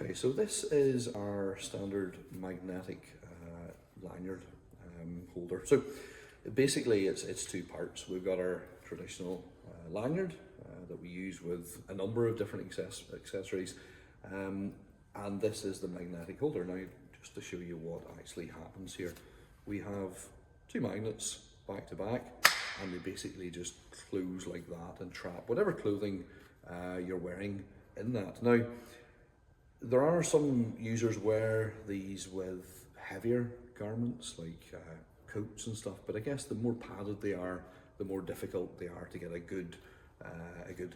Okay, so this is our standard magnetic lanyard holder. So basically it's two parts. We've got our traditional lanyard that we use with a number of different accessories, and this is the magnetic holder. Now, just to show you what actually happens here, we have two magnets back to back, and they basically just close like that and trap whatever clothing you're wearing in that. Now, there are some users wear these with heavier garments like coats and stuff, but I guess the more padded they are, the more difficult they are to get a good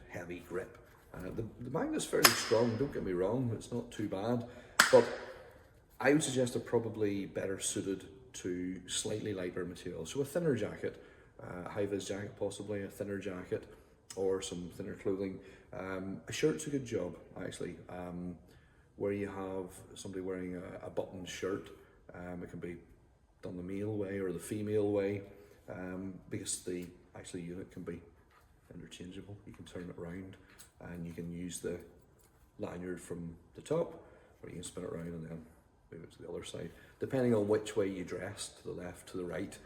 heavy grip. The magnet's fairly strong, don't get me wrong, it's not too bad, but I would suggest they're probably better suited to slightly lighter material. So a thinner jacket, a high-vis jacket possibly, a thinner jacket, or some thinner clothing. A shirt's a good job, actually. Where you have somebody wearing a buttoned shirt, it can be done the male way or the female way, because the actually unit can be interchangeable. You can turn it around and you can use the lanyard from the top, or you can spin it around and then move it to the other side, depending on which way you dress, to the left, to the right.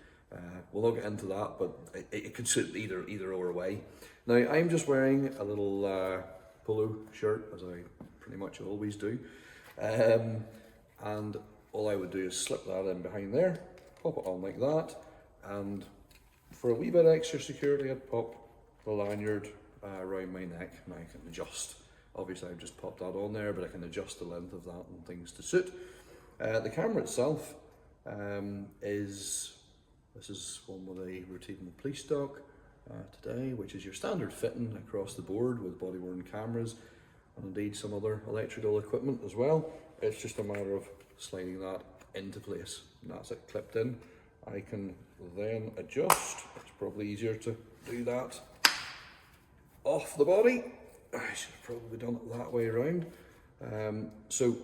We'll not get into that, but it could suit either or way. Now, I'm just wearing a little polo shirt, as I pretty much always do, and all I would do is slip that in behind there, pop it on like that, and for a wee bit extra security, I'd pop the lanyard around my neck. Now I can adjust, obviously I've just popped that on there, but I can adjust the length of that and things to suit. The camera itself this is one with a rotating police stock today, which is your standard fitting across the board with body-worn cameras and indeed some other electrical equipment as well. It's just a matter of sliding that into place, and that's it clipped in. I can then adjust. It's probably easier to do that off the body. I should have probably done it that way around. So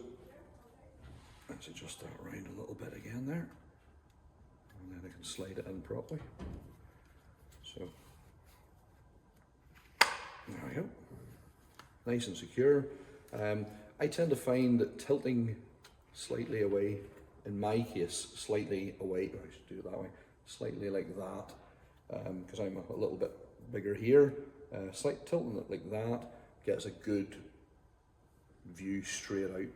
let's adjust that around a little bit again there, and then I can slide it in properly. So there we go, nice and secure. I tend to find that tilting slightly away, in my case, slightly away, I should do it that way, slightly like that, because I'm a little bit bigger here, slight tilting it like that gets a good view straight out,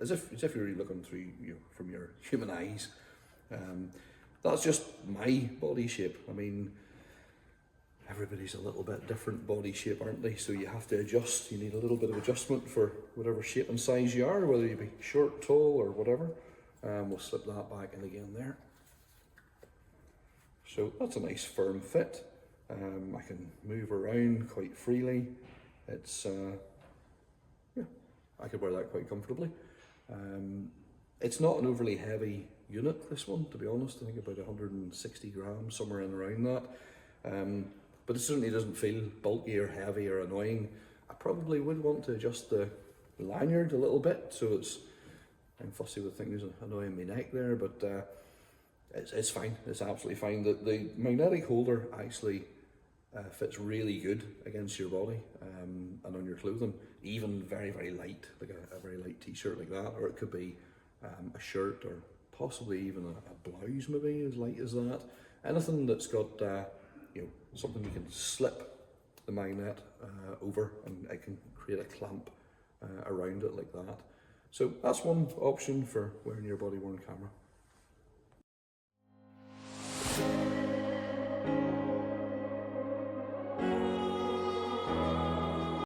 as if you're really looking through from your human eyes. That's just my body shape. I mean, everybody's a little bit different body shape, aren't they? So you have to adjust. You need a little bit of adjustment for whatever shape and size you are, whether you be short, tall, or whatever. We'll slip that back in again there. So that's a nice firm fit. I can move around quite freely. It's yeah, I could wear that quite comfortably. It's not an overly heavy unit, this one, to be honest. I think about 160 grams, somewhere in around that. But it certainly doesn't feel bulky or heavy or annoying. I probably would want to adjust the lanyard a little bit, so I'm fussy with things annoying my neck there, but it's fine. It's absolutely fine. The magnetic holder actually fits really good against your body and on your clothing, even very, very light, like a very light t-shirt like that, or it could be a shirt, or possibly even a blouse maybe as light as that. Anything that's got something you can slip the magnet over, and it can create a clamp around it like that. So that's one option for wearing your body-worn camera.